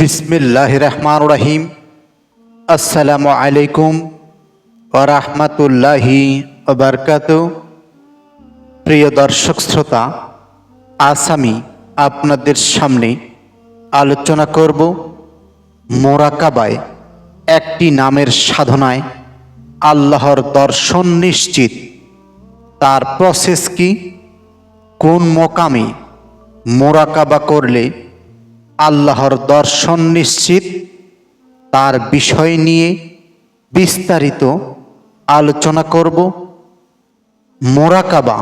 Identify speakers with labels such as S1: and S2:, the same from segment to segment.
S1: বিসমিল্লাহির রহমানির রহিম। আসসালামু আলাইকুম ওয়া রাহমাতুল্লাহি ওয়া বারাকাতুহু। প্রিয় দর্শক শ্রোতা, আজ আমি আপনাদের সামনে আলোচনা করব মোরাকাবায় একটি নামের সাধনায় আল্লাহর দর্শন নিশ্চিত। তার প্রসেস কি, কোন মকামে মোরাকাবা করলে আল্লাহর দর্শন নিশ্চিত, তার বিষয় নিয়ে বিস্তারিত আলোচনা করব। মোরাকাবা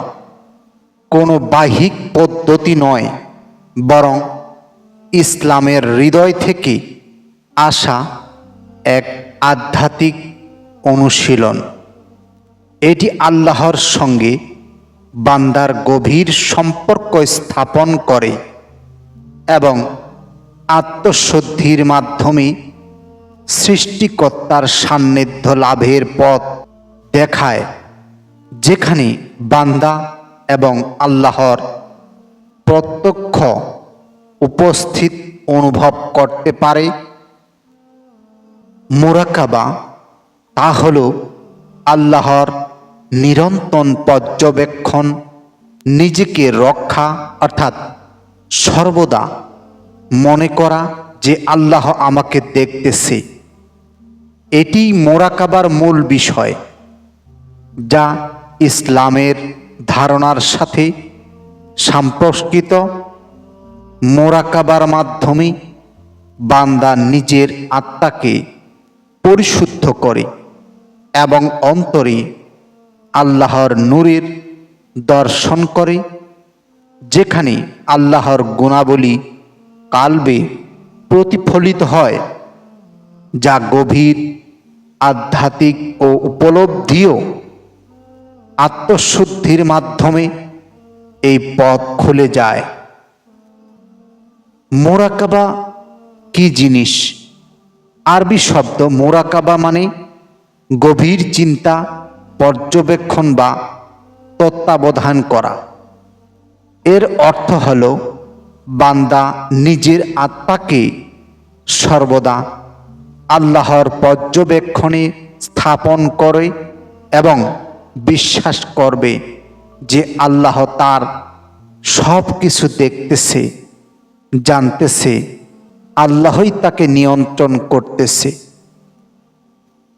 S1: কোনো বাহ্যিক পদ্ধতি নয়, বরং ইসলামের হৃদয় থেকে আসা এক আধ্যাত্মিক অনুশীলন। এটি আল্লাহর সঙ্গে বান্দার গভীর সম্পর্ক স্থাপন করে এবং আত্মশুদ্ধির মাধ্যমে সৃষ্টিকর্তার সান্নিধ্য লাভের পথ দেখায়, যেখানে বান্দা এবং আল্লাহর প্রত্যক্ষ উপস্থিত অনুভব করতে পারে। মোরাকাবা তা হল আল্লাহর নিরন্তর পর্যবেক্ষণ, নিজেকে রক্ষা অর্থাৎ সর্বদা মনে করা যে আল্লাহ আমাকে দেখতেছে। এটি মোরাকাবার মূল বিষয়, যা ইসলামের ধারণার সাথে সম্পর্কিত। মোরাকাবার মাধ্যমে বান্দা নিজের আত্মাকে পরিশুদ্ধ করে এবং অন্তরে আল্লাহর নূরের দর্শন করে, যেখানে আল্লাহর গুণাবলী কালবে প্রতিফলিত হয়, যা গভীর আধ্যাত্মিক ও উপলব্ধিও। আত্মশুদ্ধির মাধ্যমে এই পথ খুলে যায়। মোরাকাবা কি জিনিস? আরবি শব্দ মোরাকাবা মানে গভীর চিন্তা, পর্যবেক্ষণ বা তত্ত্বাবধান করা। এর অর্থ হল বান্দা নিজের আত্মাকে সর্বদা আল্লাহর পর্যবেক্ষণে স্থাপন করে এবং বিশ্বাস করবে যে আল্লাহ তার সব কিছু দেখতেছে, জানতেছে, আল্লাহই তাকে নিয়ন্ত্রণ করতেছে।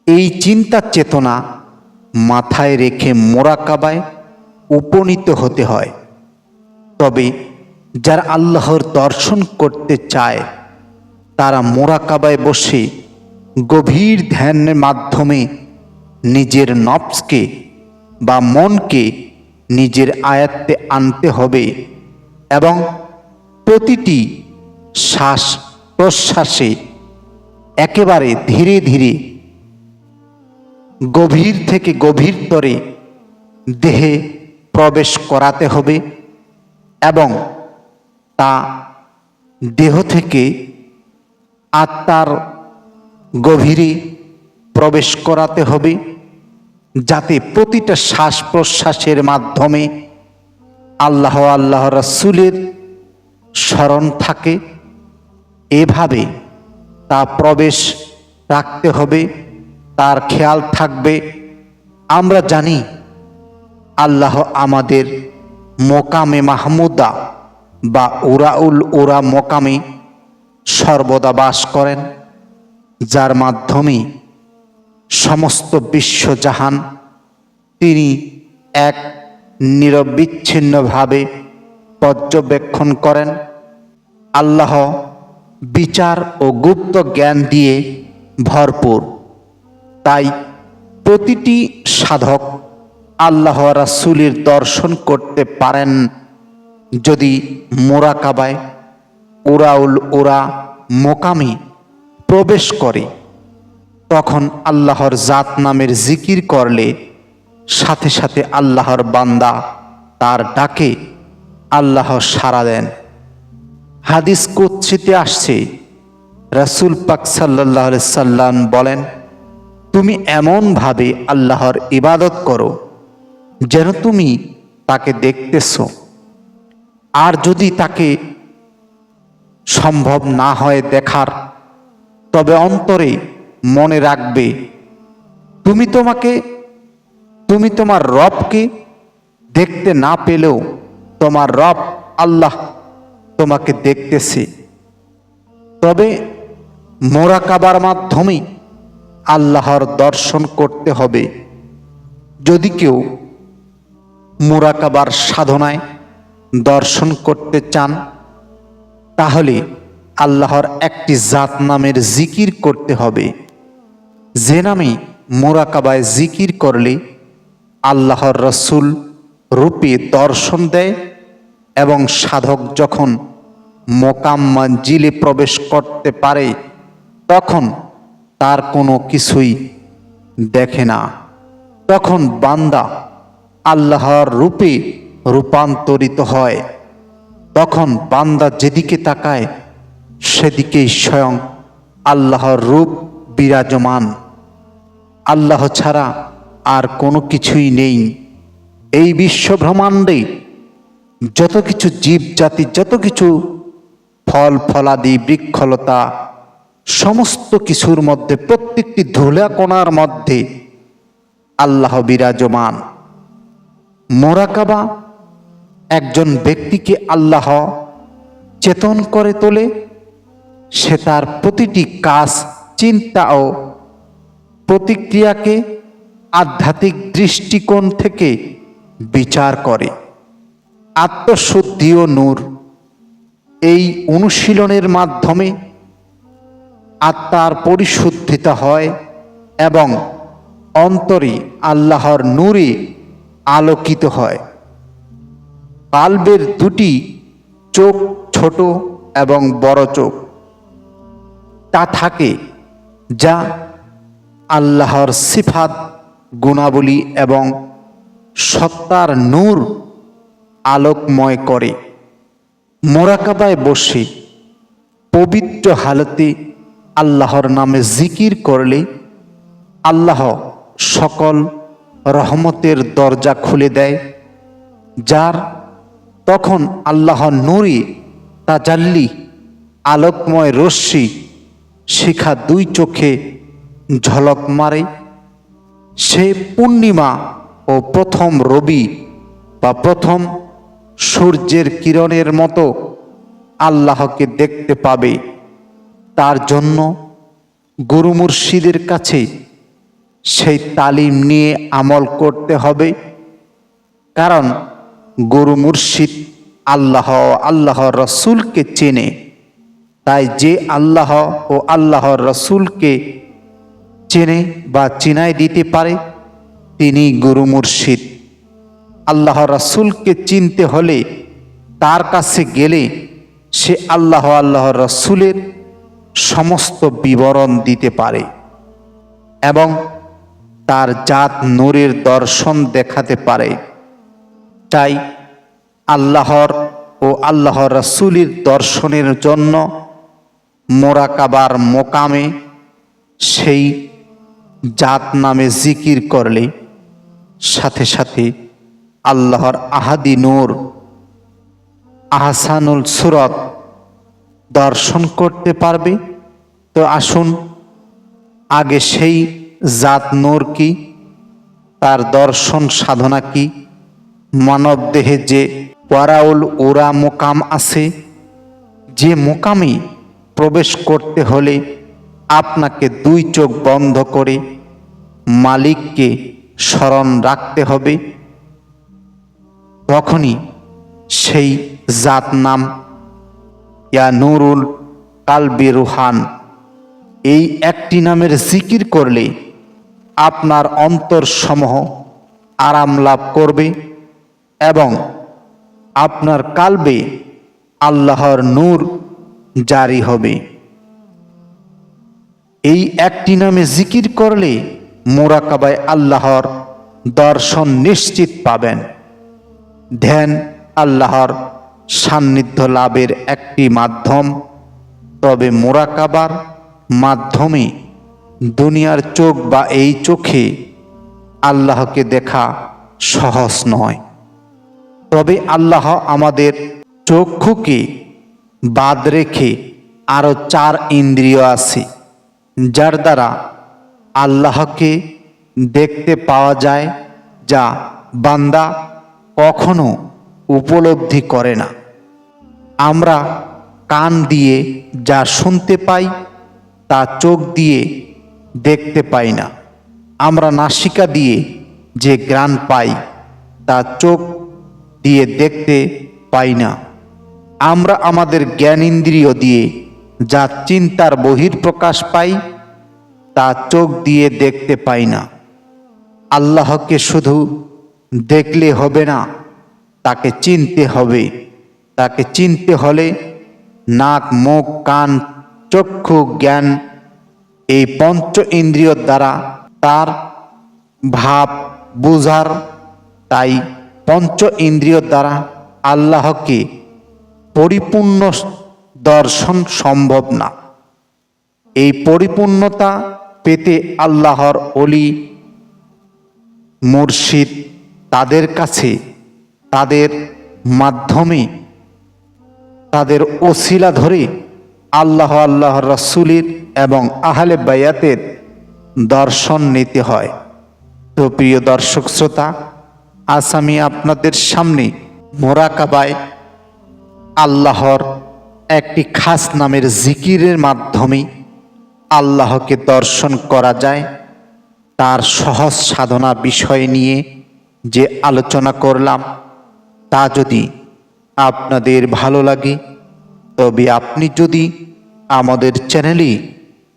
S1: এই চিন্তা চেতনা মাথায় রেখে মোরাকাবায় উপনীত হতে হয়। তবে যারা আল্লাহর দর্শন করতে চায়, তারা মোরাকাবায় বসে গভীর ধ্যানের মাধ্যমে নিজের নফসকে বা মনকে নিজের আয়ত্তে আনতে হবে এবং প্রতিটি শ্বাস প্রশ্বাসে একেবারে ধীরে ধীরে গভীর থেকে গভীরতরে দেহে প্রবেশ করাতে হবে এবং তা দেহ থেকে আত্মার গভীরে প্রবেশ করাতে হবে, যাতে প্রতিটা শ্বাস প্রশ্বাসের মাধ্যমে আল্লাহ আল্লাহ রাসূলের স্মরণ থাকে। এভাবে তা প্রবেশ রাখতে হবে, তার খেয়াল থাকবে। আমরা জানি আল্লাহ আমাদের মোকামে মাহমুদা বা উরাউল উরা মোকামে সর্বদা বাস করেন, যার মাধ্যমে সমস্ত বিশ্বজাহান তিনি এক নিরবিচ্ছিন্নভাবে পর্যবেক্ষণ করেন। আল্লাহ বিচার ও গুপ্ত জ্ঞান দিয়ে ভরপুর। তাই প্রতিটি সাধক আল্লাহ রাসূলের দর্শন করতে পারেন যদি মোরাকাবায় উরাউল উরা মোকামে প্রবেশ করে। তখন আল্লাহর জাত নামের জিকির করলে সাথে সাথে আল্লাহর বান্দা তার ডাকে আল্লাহ সাড়া দেন। হাদিস কুদসিতে আসছে, রাসূল পাক সাল্লাল্লাহু আলাইহি সাল্লাম বলেন, তুমি এমনভাবে আল্লাহর ইবাদত করো যেন তুমি তাকে দেখতেছ, আর যদি তাকে সম্ভব না হয় দেখার, তবে অন্তরে মনে রাখবে তুমি তোমার রবকে দেখতে না পেলেও তোমার রব আল্লাহ তোমাকে দেখতেছে। তবে মোরাকাবার মাধ্যমে আল্লাহর দর্শন করতে হবে। যদি কেউ মোরাকাবার সাধনায় দর্শন করতে চান, তাহলে আল্লাহর একটি জাত নামের জিকির করতে হবে, যে নামে মোরাকাবায় জিকির করলে আল্লাহর রসুল রূপে দর্শন দেয় এবং সাধক যখন মোকাম মঞ্জিলে প্রবেশ করতে পারে তখন তার কোনো কিছুই দেখে না। তখন বান্দা আল্লাহর রূপে রূপান্তরিত হয়। তখন বান্দা যেদিকে তাকায় সেদিকেই স্বয়ং আল্লাহর রূপ বিরাজমান। আল্লাহ ছাড়া আর কোনো কিছুই নেই। এই বিশ্ব ব্রহ্মাণ্ডে যত কিছু জীব জাতি, যত কিছু ফল ফলাদি বৃক্ষলতা, সমস্ত কিছুর মধ্যে, প্রত্যেকটি ধুলা কণার মধ্যে আল্লাহ বিরাজমান। মোরাকাবা একজন ব্যক্তিকে আল্লাহ চেতন করে তোলে। সে তার প্রতিটি কাজ, চিন্তা ও প্রতিক্রিয়াকে আধ্যাত্মিক দৃষ্টিকোণ থেকে বিচার করে। আত্মশুদ্ধি ও নূর, এই অনুশীলনের মাধ্যমে আত্মার পরিশুদ্ধিতা হয় এবং অন্তরে আল্লাহর নূরে আলোকিত হয়। কালবের দুটি চোখ, ছোট এবং বড় চোখ তা থাকে, যা আল্লাহর সিফাত, গুণাবলী এবং সত্তার নূর আলোকময় করে। মোরাকাবায় বসে পবিত্র হালতে আল্লাহর নামে জিকির করলে আল্লাহ সকল রহমতের দরজা খুলে দেয়, যার তখন আল্লাহর নূরে তাজাল্লি, আলোকময় রশ্মি শিখা দুই চোখে ঝলক মারে। সে পূর্ণিমা ও প্রথম রবি বা প্রথম সূর্যের কিরণের মতো আল্লাহকে দেখতে পাবে। তার জন্য গুরু মুর্শিদের কাছে সেই তালিম নিয়ে আমল করতে হবে, কারণ গুরু মুর্শিদ আল্লাহর রসুলকে চেনে। তাই যে আল্লাহ ও আল্লাহর রসুলকে চেনে বা চিনায় দিতে পারে তিনি গুরু মুর্শিদ। আল্লাহর রসুলকে চিনতে হলে তার কাছে গেলে সে আল্লাহর রসুলের সমস্ত বিবরণ দিতে পারে এবং তার জাত নূরের দর্শন দেখাতে পারে। তাই আল্লাহর ও আল্লাহর রসুলের দর্শনের জন্য মোরাকাবার মোকামে সেই জাত নামে জিকির করলে সাথে সাথে আল্লাহর আহাদি নূর, আহসানুল সুরত দর্শন করতে পারবে। তো আসুন আগে সেই জাত নূর কি, তার দর্শন সাধনা কি, মানব দেহে যে ওয়ারাউল ওরা মোকাম আছে, যে মোকামে প্রবেশ করতে হলে আপনাকে দুই চোখ বন্ধ করে মালিককে স্মরণ রাখতে হবে। তখনই সেই জাত নাম ইয়া নুরুল কালবি রুহান, এই একটি নামের জিকির করলে আপনার অন্তরসমূহ আরাম লাভ করবে এবং আপনার কালবে আল্লাহর নূর জারি হবে। এই একটি নামে জিকির করলে মোরাকাবায় আল্লাহর দর্শন নিশ্চিত পাবেন। ধ্যান আল্লাহর সান্নিধ্য লাভের একটি মাধ্যম, তবে মোরাকাবার মাধ্যমে দুনিয়ার চোখ বা এই চোখে আল্লাহকে দেখা সহজ নয়। তবে আল্লাহ আমাদের চক্ষুকে বাদ রেখে আরও 4 ইন্দ্রিয় আছে, যার দ্বারা আল্লাহকে দেখতে পাওয়া যায়, যা বান্দা কখনো উপলব্ধি করে না। আমরা কান দিয়ে যা শুনতে পাই তা চোখ দিয়ে দেখতে পাই না। আমরা নাসিকা দিয়ে যে ঘ্রাণ পাই তা চোখ দিয়ে দেখতে পাই না। আমরা আমাদের জ্ঞানেন্দ্রিয় দিয়ে যা চিন্তার বহিঃপ্রকাশ পাই তা চোখ দিয়ে দেখতে পাই না। আল্লাহকে শুধু দেখলে হবে না, তাকে চিনতে হবে। তাকে চিনতে হলে নাক, মুখ, কান, চক্ষু, জ্ঞান এই পঞ্চ ইন্দ্রিয় দ্বারা তার ভাব বুঝার। তাই পঞ্চ ইন্দ্রিয় দ্বারা আল্লাহকে পরিপূর্ণ দর্শন সম্ভব না। এই পরিপূর্ণতা পেতে আল্লাহর ওলি মুর্শিদ তাদের কাছে, তাদের মাধ্যমে, তাদের ওসিলা ধরে আল্লাহর রাসূলের এবং আহলে বায়াতের দর্শন নিতে হয়। তো প্রিয় দর্শক শ্রোতা, আজ আমি আপনাদের সামনে মোরাকাবায় আল্লাহর একটি খাস নামের জিকিরের মাধ্যমে আল্লাহকে দর্শন করা যায় তার সহজ সাধনা বিষয় নিয়ে যে আলোচনা করলাম, তা যদি আপনাদের ভালো লাগে তবে আপনি যদি আমাদের চ্যানেলে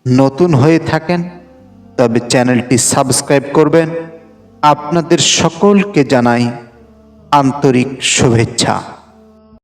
S1: নতুন হয়ে থাকেন তবে চ্যানেলটি সাবস্ক্রাইব করবেন। আপনাদের সকলকে জানাই আন্তরিক শুভেচ্ছা।